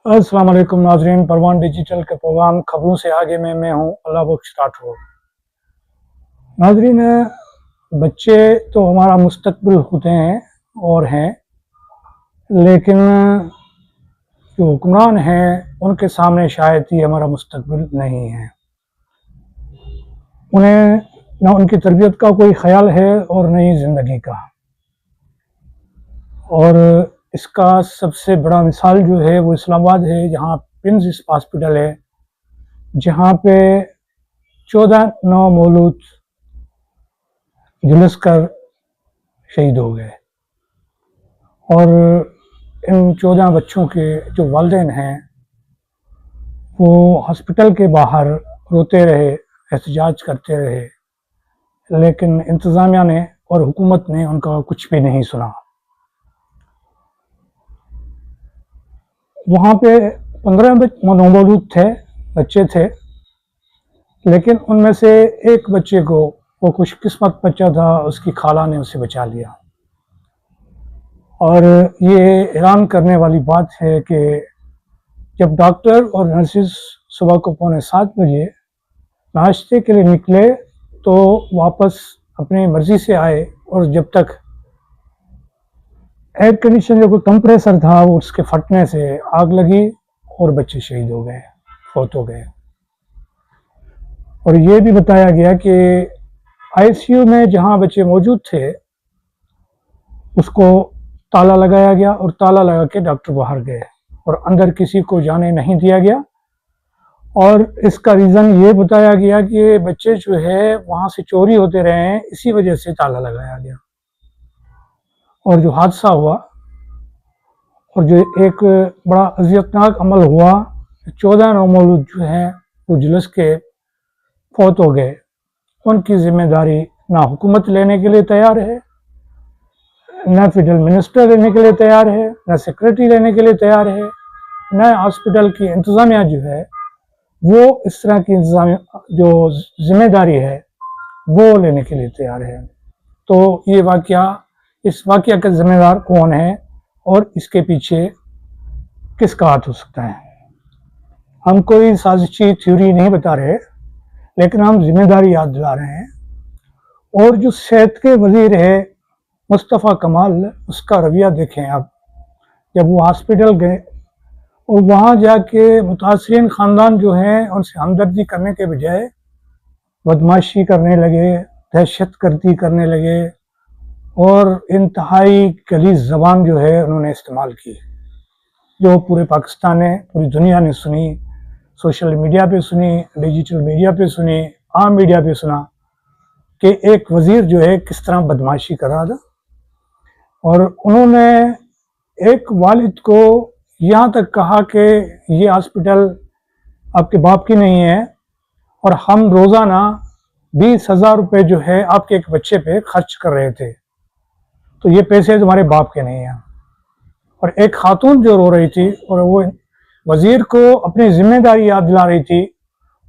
अस्सलाम वालेकुम नाज़रीन, परवान डिजिटल के प्रोग्राम खबरों से आगे में मैं हूँ अल्लाह बख्श राठौर। नाज़रीन, बच्चे तो हमारा मुस्तकबिल होते हैं और हैं, लेकिन जो हुक्मरान हैं उनके सामने शायद ही हमारा मुस्तकबिल नहीं है। उन्हें न उनकी तरबियत का कोई ख्याल है और न ही ज़िंदगी का। और इसका सबसे बड़ा मिसाल जो है वो इस्लामाबाद है, जहाँ प्रिंस हॉस्पिटल है, जहाँ पे 14 नौमौलूद झुलस कर शहीद हो गए। और इन 14 बच्चों के जो वालिदैन हैं वो हॉस्पिटल के बाहर रोते रहे, एहतजाज करते रहे, लेकिन इंतज़ामिया ने और हुकूमत ने उनका कुछ भी नहीं सुना। वहाँ पे 15 नौमौलूद थे, बच्चे थे, लेकिन उनमें से एक बच्चे को, वो खुशकिस्मत बच्चा था, उसकी खाला ने उसे बचा लिया। और ये हैरान करने वाली बात है कि जब डॉक्टर और नर्सिस सुबह को 6:45 बजे नाश्ते के लिए निकले तो वापस अपनी मर्ज़ी से आए, और जब तक एयर कंडीशन जो कोई कंप्रेसर था वो उसके फटने से आग लगी और बच्चे शहीद हो गए, फौत हो गए। और ये भी बताया गया कि आईसीयू में जहाँ बच्चे मौजूद थे उसको ताला लगाया गया, और ताला लगा के डॉक्टर बाहर गए और अंदर किसी को जाने नहीं दिया गया। और इसका रीज़न ये बताया गया कि बच्चे जो है वहाँ से चोरी होते रहे हैं, इसी वजह से ताला लगाया गया। और जो हादसा हुआ और जो एक बड़ा अज़ियतनाक अमल हुआ, 14 नौमौलूद जो हैं वो झुलस के फौत हो गए, उनकी जिम्मेदारी ना हुकूमत लेने के लिए तैयार है, न फेडरल मिनिस्टर लेने के लिए तैयार है, न सेक्रेटरी लेने के लिए तैयार है, न हॉस्पिटल की इंतज़ामिया जो है वो इस तरह की जो जिम्मेदारी है वो लेने के लिए तैयार है। तो ये वाक़या, इस वाक़या का ज़िम्मेदार कौन है और इसके पीछे किसका हाथ हो सकता है? हम कोई साजिशी थ्योरी नहीं बता रहे, लेकिन हम जिम्मेदारी याद दिला रहे हैं। और जो सेहत के वज़ीर है मुस्तफ़ा कमाल, उसका रवैया देखें आप। जब वो हॉस्पिटल गए और वहाँ जाके मुतासरीन ख़ानदान जो हैं उनसे हमदर्दी करने के बजाय बदमाशी करने लगे, दहशतगर्दी करने लगे, और इंतहाई गलीज़ ज़बान जो है उन्होंने इस्तेमाल की, जो पूरे पाकिस्तान ने, पूरी दुनिया ने सुनी, सोशल मीडिया पे सुनी, डिजिटल मीडिया पे सुनी, आम मीडिया पे सुना कि एक वज़ीर जो है किस तरह बदमाशी कर रहा था। और उन्होंने एक वालिद को यहाँ तक कहा कि ये हॉस्पिटल आपके बाप की नहीं है, और हम रोज़ाना 20,000 रुपये जो है आपके एक बच्चे पे खर्च कर रहे थे, तो ये पैसे तुम्हारे बाप के नहीं हैं। और एक खातून जो रो रही थी और वो वज़ीर को अपनी जिम्मेदारी याद दिला रही थी,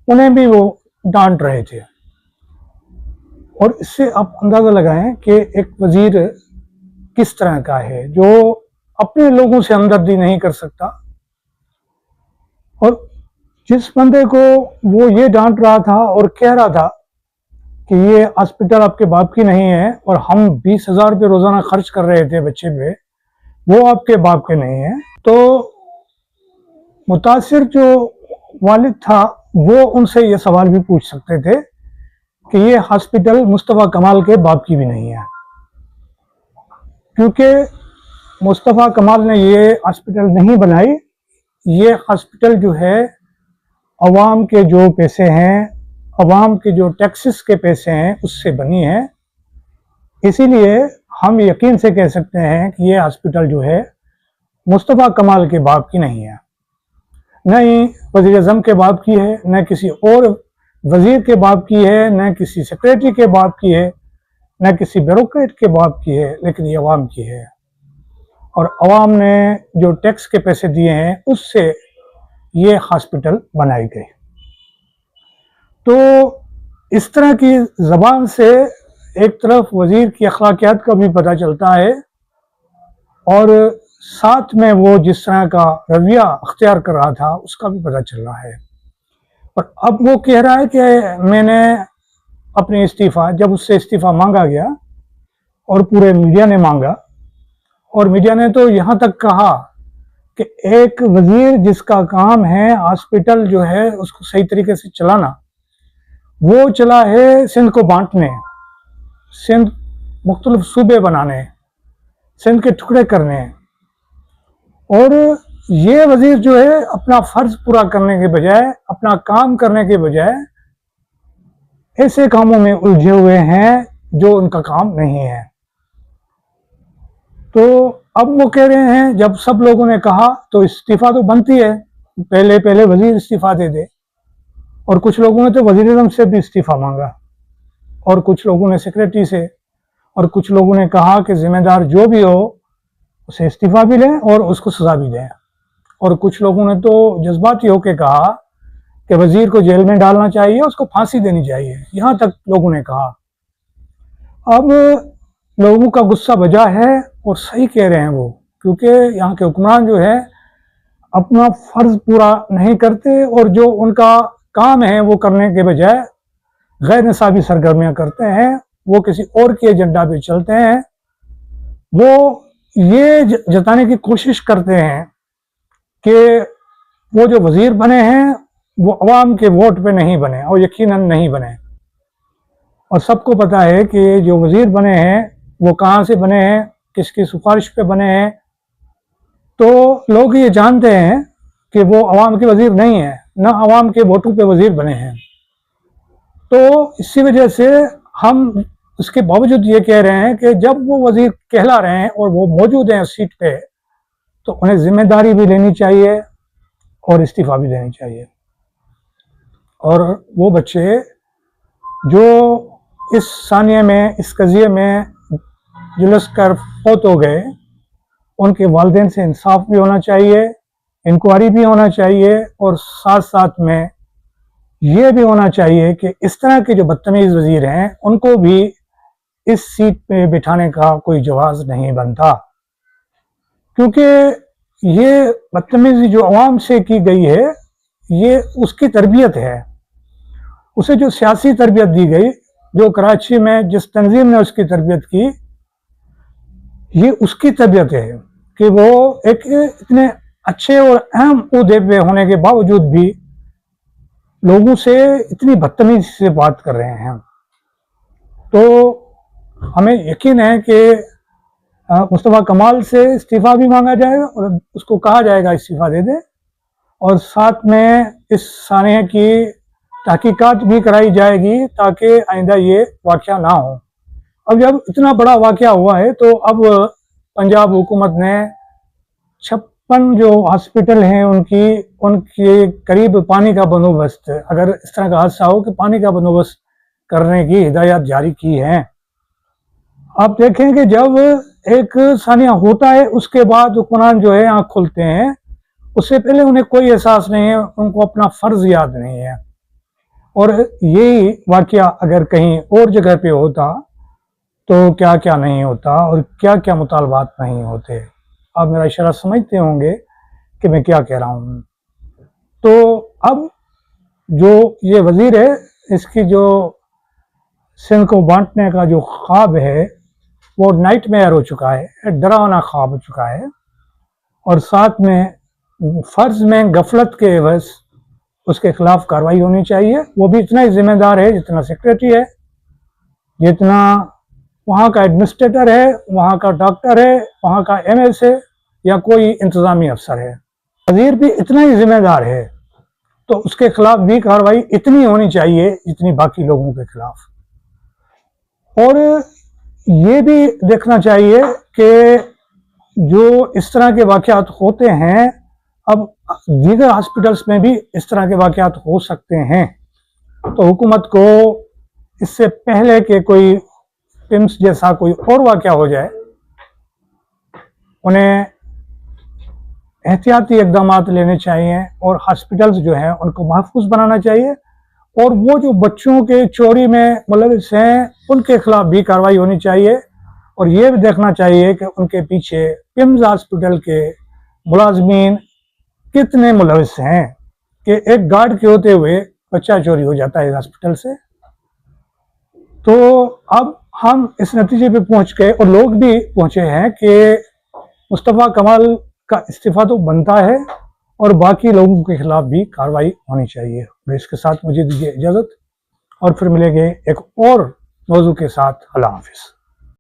उन्हें भी वो डांट रहे थे। और इससे आप अंदाज़ा लगाएं कि एक वज़ीर किस तरह का है, जो अपने लोगों से हमदर्दी नहीं कर सकता। और जिस बंदे को वो ये डांट रहा था और कह रहा था कि ये हॉस्पिटल आपके बाप की नहीं है और हम 20,000 रुपये रोज़ाना खर्च कर रहे थे बच्चे पे, वो आपके बाप के नहीं है, तो मुतासिर जो वालिद था वो उनसे ये सवाल भी पूछ सकते थे कि ये हॉस्पिटल मुस्तफ़ा कमाल के बाप की भी नहीं है, क्योंकि मुस्तफ़ा कमाल ने ये हॉस्पिटल नहीं बनाई। ये हॉस्पिटल जो है अवाम के जो पैसे हैं, अवाम के जो टैक्सेस के पैसे हैं, उससे बनी है। इसीलिए हम यकीन से कह सकते हैं कि ये हॉस्पिटल जो है मुस्तफ़ा कमाल के बाप की नहीं है, न ही वज़ीर आज़म के बाप की है, न किसी और वज़ीर के बाप की है, न किसी सेक्रेटरी के बाप की है, न किसी ब्यूरोक्रेट के बाप की है, लेकिन ये अवाम की है। और अवाम ने जो टैक्स के पैसे दिए हैं उससे ये हॉस्पिटल बनाई गई। तो इस तरह की ज़बान से एक तरफ वज़ीर की अखलाकियात का भी पता चलता है, और साथ में वो जिस तरह का रवैया अख्तियार कर रहा था उसका भी पता चल रहा है। और अब वो कह रहा है कि मैंने अपनी इस्तीफ़ा, जब उससे इस्तीफ़ा मांगा गया और पूरे मीडिया ने मांगा, और मीडिया ने तो यहाँ तक कहा कि एक वजीर जिसका काम है हॉस्पिटल जो है उसको सही तरीके से चलाना, वो चला है सिंध को बांटने, सिंध मुख्तलिफ सूबे बनाने, सिंध के टुकड़े करने। और ये वजीर जो है अपना फर्ज पूरा करने के बजाय, अपना काम करने के बजाय ऐसे कामों में उलझे हुए हैं जो उनका काम नहीं है। तो अब वो कह रहे हैं, जब सब लोगों ने कहा तो इस्तीफा तो बनती है, पहले पहले वजीर इस्तीफा दे दे। और कुछ लोगों ने तो वजीर से भी इस्तीफा मांगा, और कुछ लोगों ने सेक्रेटरी से, और कुछ लोगों ने कहा कि जिम्मेदार जो भी हो उसे इस्तीफा भी लें और उसको सजा भी दें। और कुछ लोगों ने तो जज्बाती होकर कहा कि वजीर को जेल में डालना चाहिए, उसको फांसी देनी चाहिए, यहाँ तक लोगों ने कहा। अब लोगों का गुस्सा बजा है और सही कह रहे हैं वो, क्योंकि यहाँ के हुक्मरान जो है अपना फर्ज पूरा नहीं करते, और जो उनका काम है वो करने के बजाय गैर निसाबी सरगर्मियाँ करते हैं, वो किसी और के एजेंडा पे चलते हैं। वो ये जताने की कोशिश करते हैं कि वो जो वजीर बने हैं वो अवाम के वोट पे नहीं बने, और यकीनन नहीं बने। और सबको पता है कि जो वजीर बने हैं वो कहाँ से बने हैं, किसकी सिफारिश पे बने हैं। तो लोग ये जानते हैं कि वो अवाम के वजीर नहीं है, ना अवाम के वोटों पे वजीर बने हैं। तो इसी वजह से हम इसके बावजूद ये कह रहे हैं कि जब वो वजीर कहला रहे हैं और वो मौजूद हैं सीट पे, तो उन्हें जिम्मेदारी भी लेनी चाहिए और इस्तीफा भी देनी चाहिए। और वो बच्चे जो इस सानिया में, इस कज़िये में जुलस कर फौत हो गए, उनके वालिदैन से इंसाफ भी होना चाहिए, इंक्वायरी भी होना चाहिए, और साथ साथ में ये भी होना चाहिए कि इस तरह के जो बदतमीज़ वजीर हैं उनको भी इस सीट पे बिठाने का कोई जवाज़ नहीं बनता। क्योंकि ये बदतमीज़ी जो अवाम से की गई है ये उसकी तरबियत है, उसे जो सियासी तरबियत दी गई, जो कराची में जिस तंजीम ने उसकी तरबियत की, ये उसकी तरबियत है कि वो एक इतने अच्छे और अहम ओहदे पे होने के बावजूद भी लोगों से इतनी बदतमीजी से बात कर रहे हैं। तो हमें यकीन है कि मुस्तफ़ा कमाल से इस्तीफ़ा भी मांगा जाएगा और उसको कहा जाएगा इस्तीफ़ा दे दे, और साथ में इस सानिया की तहकीकात भी कराई जाएगी ताकि आइंदा ये वाक़या ना हो। अब जब इतना बड़ा वाक़या हुआ है तो अब पंजाब हुकूमत ने 56 जो हॉस्पिटल हैं उनके करीब पानी का बंदोबस्त, अगर इस तरह का हादसा हो कि पानी का बंदोबस्त करने की हिदायत जारी की है। आप देखें कि जब एक सानिया होता है उसके बाद हुक्मरान जो है आँख खोलते हैं, उससे पहले उन्हें कोई एहसास नहीं है, उनको अपना फ़र्ज़ याद नहीं है। और यही वाक़या अगर कहीं और जगह पे होता तो क्या क्या नहीं होता और क्या क्या मुतालबात नहीं होते। आप मेरा इशारा समझते होंगे कि मैं क्या कह रहा हूँ। तो अब जो ये वज़ीर है, इसकी जो सिंध को बांटने का जो ख्वाब है वो नाइटमेयर हो चुका है, डरावना ख्वाब हो चुका है। और साथ में फ़र्ज में गफलत के एवज़ उसके खिलाफ कार्रवाई होनी चाहिए। वो भी इतना ही जिम्मेदार है जितना सेक्रेटरी है, जितना वहाँ का एडमिनिस्ट्रेटर है, वहाँ का डॉक्टर है, वहाँ का एमएस है, या कोई इंतज़ामी अफसर है। वज़ीर भी इतना ही जिम्मेदार है, तो उसके खिलाफ भी कार्रवाई इतनी होनी चाहिए जितनी बाकी लोगों के खिलाफ। और ये भी देखना चाहिए कि जो इस तरह के वाक़यात होते हैं, अब दीगर हॉस्पिटल्स में भी इस तरह के वाक़यात हो सकते हैं। तो हुकूमत को इससे पहले कि कोई पिम्स जैसा कोई और वाक़या हो जाए, उन्हें एहतियाती इक़दामात लेने चाहिए और हॉस्पिटल्स जो हैं उनको महफूज बनाना चाहिए। और वो जो बच्चों के चोरी में मुलविस हैं उनके खिलाफ भी कार्रवाई होनी चाहिए। और ये भी देखना चाहिए कि उनके पीछे पिम्स हॉस्पिटल के मुलाजमीन कितने मुलविस हैं कि एक गार्ड के होते हुए बच्चा चोरी हो जाता है हॉस्पिटल से। तो अब हम इस नतीजे पे पहुंच गए और लोग भी पहुंचे हैं कि मुस्तफ़ा कमाल का इस्तीफा तो बनता है और बाकी लोगों के खिलाफ भी कार्रवाई होनी चाहिए। और इसके साथ मुझे दीजिए इजाज़त और फिर मिलेंगे एक और मौजू के साथ। अल्लाह हाफिज़।